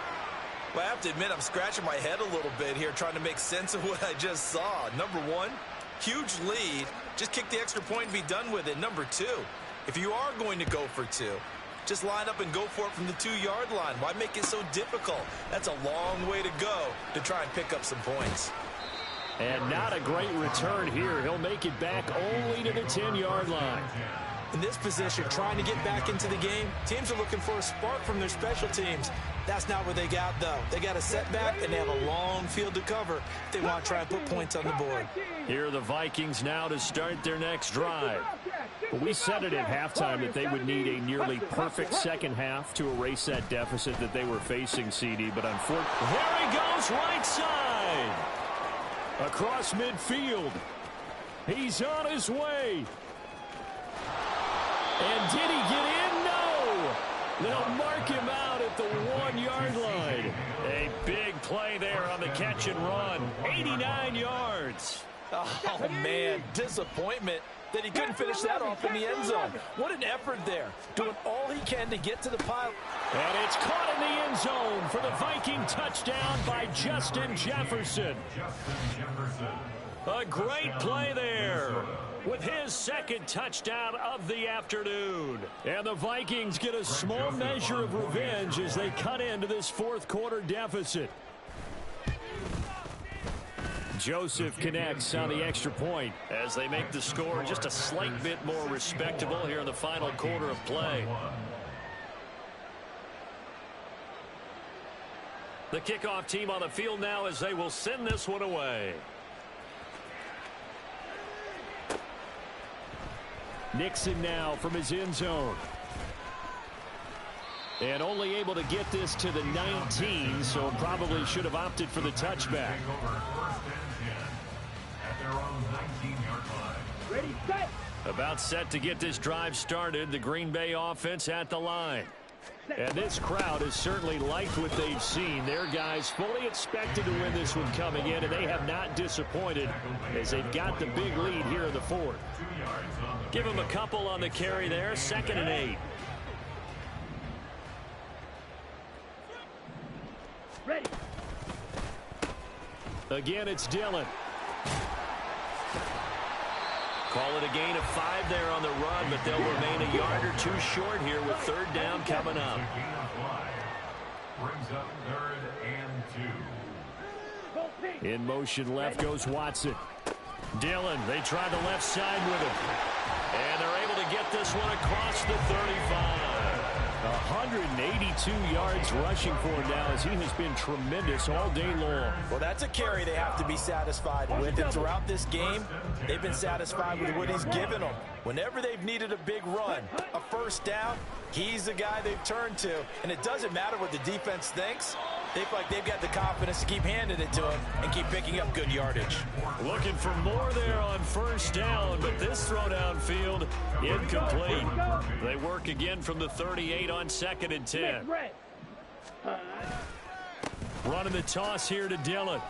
Well, I have to admit, I'm scratching my head a little bit here trying to make sense of what I just saw. Number 1, huge lead. Just kick the extra point and be done with it. Number 2, if you are going to go for 2, just line up and go for it from the 2-yard line. Why make it so difficult? That's a long way to go to try and pick up some points. And not a great return here. He'll make it back only to the 10-yard line. In this position, trying to get back into the game, teams are looking for a spark from their special teams. That's not what they got, though. They got a setback, and they have a long field to cover if they want to try and put points on the board. Here are the Vikings now to start their next drive. But we said it at halftime that they would need a nearly perfect second half to erase that deficit that they were facing, CD. But unfortunately, there he goes, right side. Across midfield. He's on his way. And did he get in? No. They'll mark him out at the 1-yard line. A big play there on the catch and run. 89 yards. Oh, man, disappointment that he couldn't finish that off in the end zone. What an effort there. Doing all he can to get to the pile. And it's caught in the end zone for the Viking touchdown by Justin Jefferson. A great play there with his 2nd touchdown of the afternoon. And the Vikings get a small measure of revenge as they cut into this 4th quarter deficit. Joseph connects on the extra point as they make the score just a slight bit more respectable here in the final quarter of play. The kickoff team on the field now as they will send this one away. Nixon now from his end zone. And only able to get this to the 19, so probably should have opted for the touchback. Ready, set. About set to get this drive started. The Green Bay offense at the line. And this crowd has certainly liked what they've seen. Their guys fully expected to win this one coming in, and they have not disappointed as they've got the big lead here in the fourth. Give them a couple on the carry there, 2nd and 8. Ready. Again, it's Dillon. Call it a gain of 5 there on the run, but they'll remain a yard or 2 short here with 3rd down coming up. Brings up 3rd and 2. In motion left goes Watson. Dillon, they tried the left side with him. And they're able to get this one across the 35. 182 yards rushing for him now as he has been tremendous all day long. Well, that's a carry they have to be satisfied with. And throughout this game, they've been satisfied with what he's given them. Whenever they've needed a big run, a 1st down, he's the guy they've turned to. And it doesn't matter what the defense thinks. They feel like they've got the confidence to keep handing it to him and keep picking up good yardage. Looking for more there on 1st down, but this throw downfield incomplete. They work again from the 38 on 2nd and 10. Running the toss here to Dillon.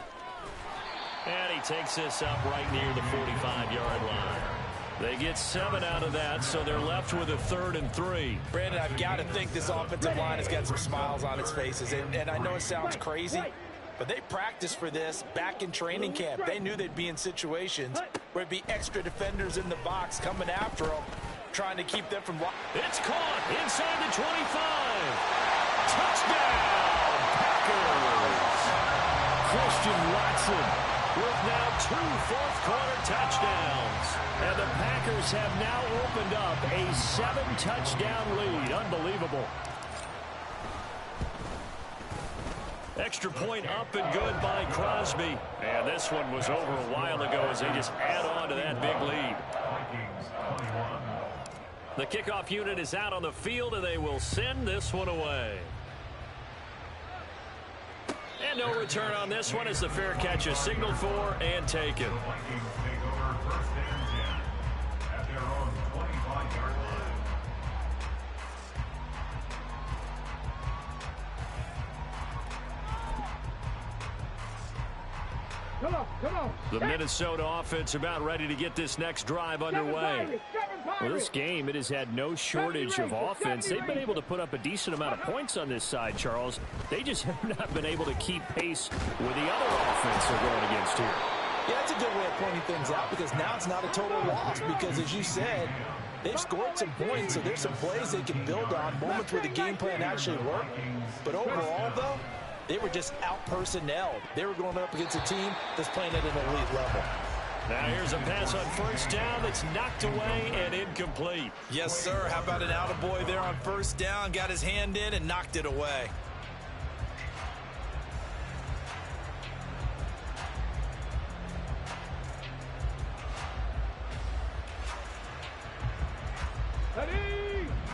And he takes this up right near the 45-yard line. They get 7 out of that, so they're left with a 3rd and 3. Brandon, I've got to think this offensive line has got some smiles on its faces. And I know it sounds crazy, but they practiced for this back in training camp. They knew they'd be in situations where it'd be extra defenders in the box coming after them, trying to keep them from... It's caught inside the 25. Touchdown, Packers. Christian Watson with now 2 fourth-quarter touchdowns. And the Packers have now opened up a 7-touchdown lead. Unbelievable. Extra point up and good by Crosby. And this one was over a while ago as they just add on to that big lead. The kickoff unit is out on the field, and they will send this one away. And no return on this one as the fair catch is signaled for and taken. Come on. The Minnesota offense about ready to get this next drive underway. Well, this game, it has had no shortage of offense. They've been able to put up a decent amount of points on this side, Charles. They just have not been able to keep pace with the other offense they're going against here. Yeah, that's a good way of pointing things out because now it's not a total loss because, as you said, they've scored some points, so there's some plays they can build on, moments where the game plan actually worked. But overall, though, they were just out-personnelled. They were going up against a team that's playing at an elite level. Now here's a pass on 1st down that's knocked away and incomplete. Yes, sir. How about an attaboy there on 1st down? Got his hand in and knocked it away.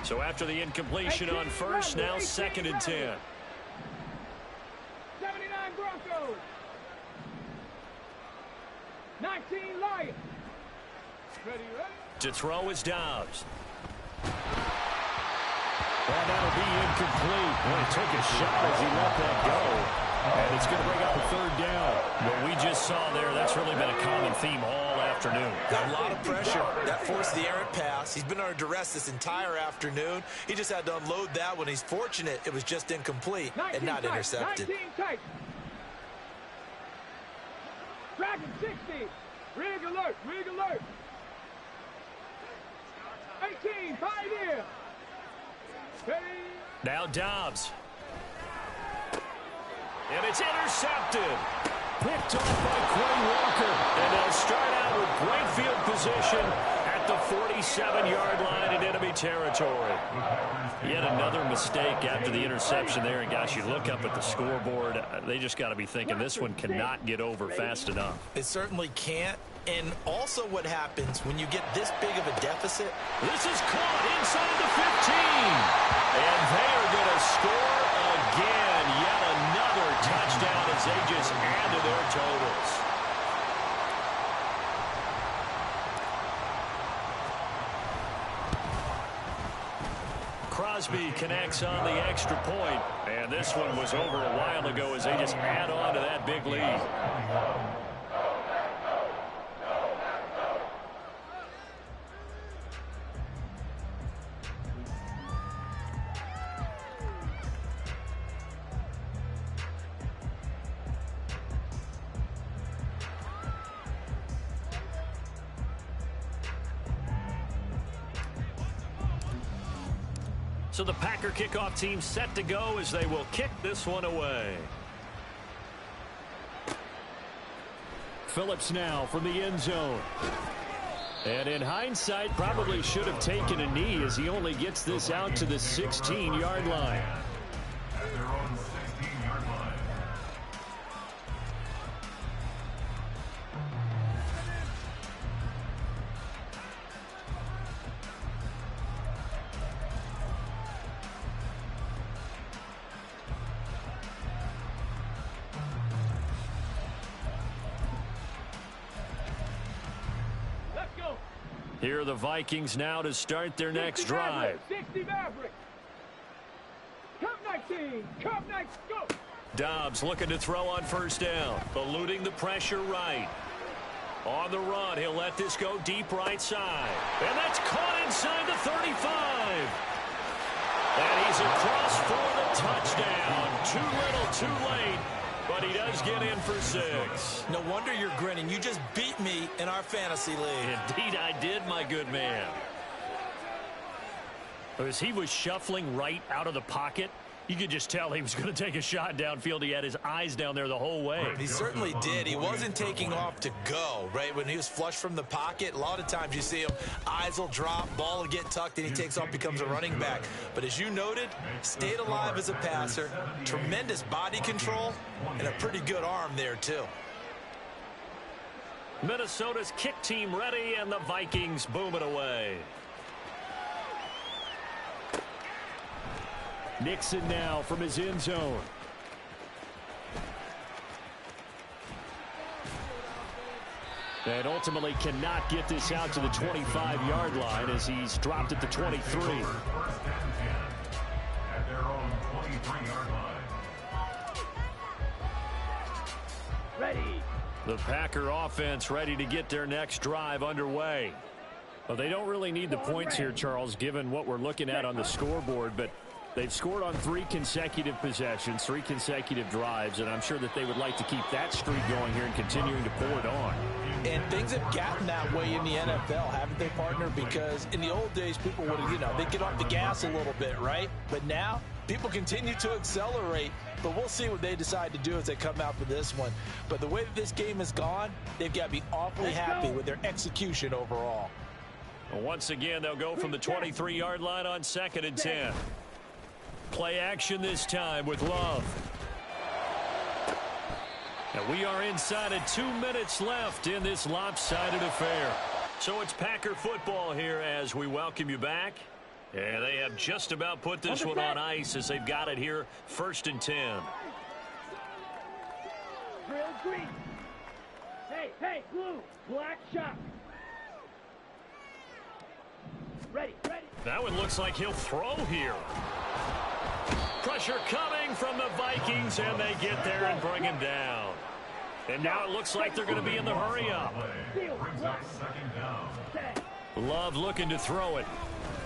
So after the incompletion on 1st, now 2nd and 10. 79 Broncos. 19 Lions. Ready? To throw is Dobbs. And that'll be incomplete. Well, he took a shot as he let that go. And it's going to bring up a 3rd down. What we just saw there, that's really been a common theme all afternoon. Got a lot of pressure. That forced the errant pass. He's been under duress this entire afternoon. He just had to unload that one. He's fortunate it was just incomplete and not intercepted. 19 tight. Dragon 60. Rig alert. Rig alert. 18. Pioneer. Now Dobbs. And it's intercepted. Picked off by Quay Walker. And they'll start out with great field position at the 47-yard line in enemy territory. Yet another mistake after the interception there. And, gosh, you look up at the scoreboard. They just got to be thinking this one cannot get over fast enough. It certainly can't. And also what happens when you get this big of a deficit. This is caught inside the 15. And they are going to score again. Yet another touchdown as they just add to their totals. Crosby Tennessee connects on the extra point. And this one was over a while ago as they just add on to that big lead. So the Packer kickoff team set to go as they will kick this one away. Phillips now from the end zone. And in hindsight, probably should have taken a knee as he only gets this out to the 16-yard line. At their own 16-yard line. Here are the Vikings now to start their next drive. 60 Mavericks. Cup 19. Cup 19. Go. Dobbs looking to throw on first down. Eluding the pressure right. On the run, he'll let this go deep right side. And that's caught inside the 35. And he's across for the touchdown. Too little, too late. But he does get in for 6. No wonder you're grinning. You just beat me in our fantasy league. Indeed I did, my good man. As he was shuffling right out of the pocket, you could just tell he was going to take a shot downfield. He had his eyes down there the whole way. He certainly did. He wasn't taking off to go, right? When he was flush from the pocket, a lot of times you see him, eyes will drop, ball will get tucked, and he takes off, becomes a running back. But as you noted, stayed alive as a passer, tremendous body control, and a pretty good arm there, too. Minnesota's kick team ready, and the Vikings boom it away. Nixon now from his end zone. And ultimately cannot get this out to the 25-yard line as he's dropped at the 23. First and 10 at their own 23-yard line. Ready. The Packer offense ready to get their next drive underway. Well, they don't really need the points here, Charles, given what we're looking at on the scoreboard, but they've scored on 3 consecutive possessions, 3 consecutive drives, and I'm sure that they would like to keep that streak going here and continuing to pour it on. And things have gotten that way in the NFL, haven't they, partner? Because in the old days, people would have, they'd get off the gas a little bit, right? But now, people continue to accelerate, but we'll see what they decide to do as they come out for this one. But the way that this game has gone, they've got to be awfully happy with their execution overall. Well, once again, they'll go from the 23-yard line on 2nd and 10. Play action this time with Love. And we are inside of 2 minutes left in this lopsided affair. So it's Packer football here as we welcome you back. And they have just about put this one on ice as they've got it here, 1st and 10. Drill green. Hey, blue. Black shot. Ready. That one looks like he'll throw here. Pressure coming from the Vikings, and they get there and bring him down. And now it looks like they're going to be in the hurry-up. Brings up 2nd down. Love looking to throw it.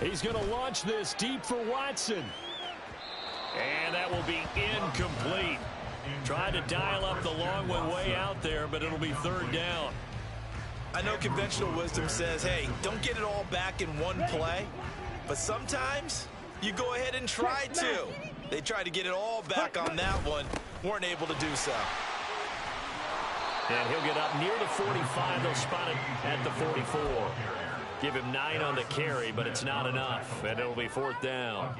He's going to launch this deep for Watson. And that will be incomplete. Tried to dial up the long one way out there, but it'll be 3rd down. I know conventional wisdom says, hey, don't get it all back in one play. But sometimes you go ahead and try to. They tried to get it all back on that one. Weren't able to do so. And he'll get up near the 45. They'll spot it at the 44. Give him 9 on the carry, but it's not enough. And it'll be 4th down.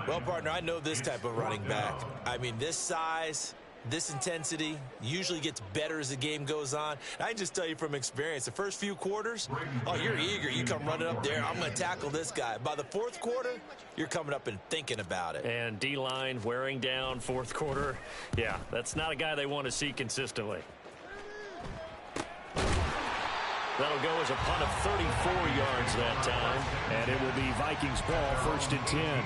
Well, partner, I know this type of running back. I mean, this size, this intensity usually gets better as the game goes on. I can just tell you from experience, the first few quarters, oh, you're eager. You come running up there, I'm going to tackle this guy. By the 4th quarter, you're coming up and thinking about it. And D-line wearing down 4th quarter. Yeah, that's not a guy they want to see consistently. That'll go as a punt of 34 yards that time. And it will be Vikings ball, 1st and 10.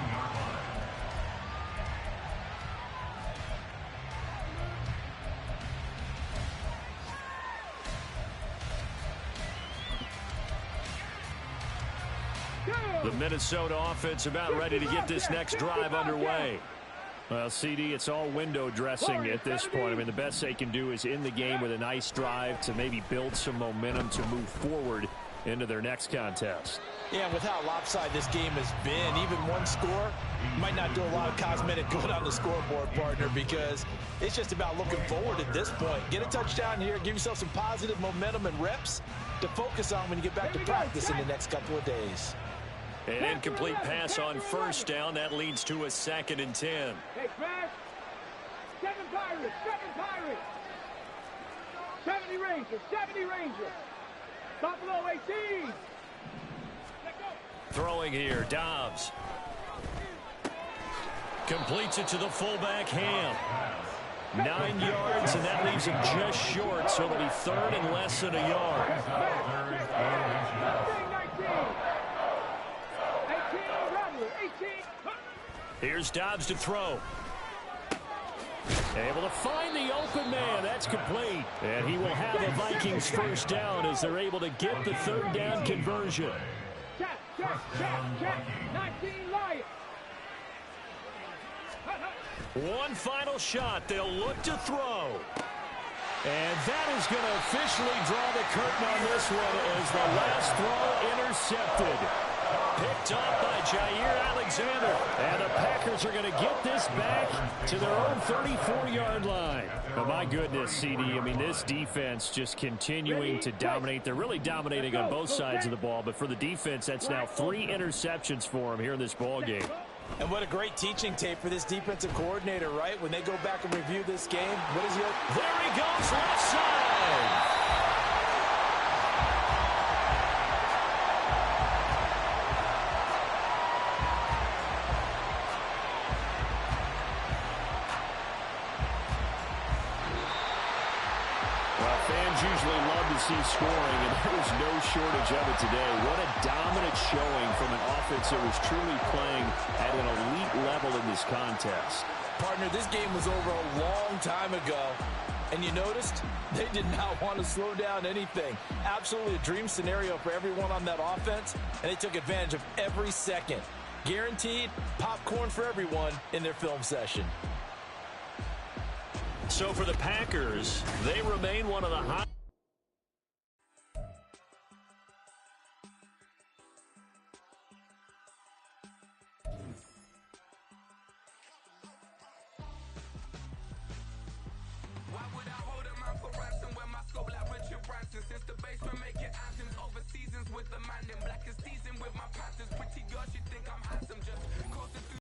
The Minnesota offense about ready to get this next drive underway. Well, CD, it's all window dressing at this point. I mean, the best they can do is in the game with a nice drive to maybe build some momentum to move forward into their next contest. Yeah, with how lopsided this game has been, even one score might not do a lot of cosmetic good on the scoreboard, partner, because it's just about looking forward at this point. Get a touchdown here, give yourself some positive momentum and reps to focus on when you get back to practice in the next couple of days. An incomplete pass on first down. That leads to a 2nd and 10. Hey, Crash. 7 Pirates. 70 Rangers. 70 Rangers. Buffalo 18. Throwing here, Dobbs. Completes it to the fullback, Ham. 9 yards, and that leaves him just short, so it'll be 3rd and less than a yard. 18. Here's Dobbs to throw. Able to find the open man. That's complete. And he will have a Vikings first down as they're able to get the 3rd down conversion. Check. 19 Lions. One final shot. They'll look to throw. And that is going to officially draw the curtain on this one as the last throw intercepted. Picked off by Jair Alexander. And the Packers are going to get this back to their own 34-yard line. But my goodness, CD, I mean, this defense just continuing to dominate. They're really dominating on both sides of the ball. But for the defense, that's now 3 interceptions for them here in this ball game. And what a great teaching tape for this defensive coordinator, right? When they go back and review this game, what is he? There he goes, left side. Well, fans usually love to see scoring, and there was no shortage of it today. What a dominant showing from an offense that was truly playing at an elite level in this contest. Partner, this game was over a long time ago, and you noticed they did not want to slow down anything. Absolutely a dream scenario for everyone on that offense, and they took advantage of every second. Guaranteed popcorn for everyone in their film session. So for the Packers, they remain one of the high. Why would I hold a man for ransom when my scope like Richard Branson? Since the basement making anthems over seasons with the man in black is seasoned with my patterns. Pretty girl, she think I'm handsome, just closer to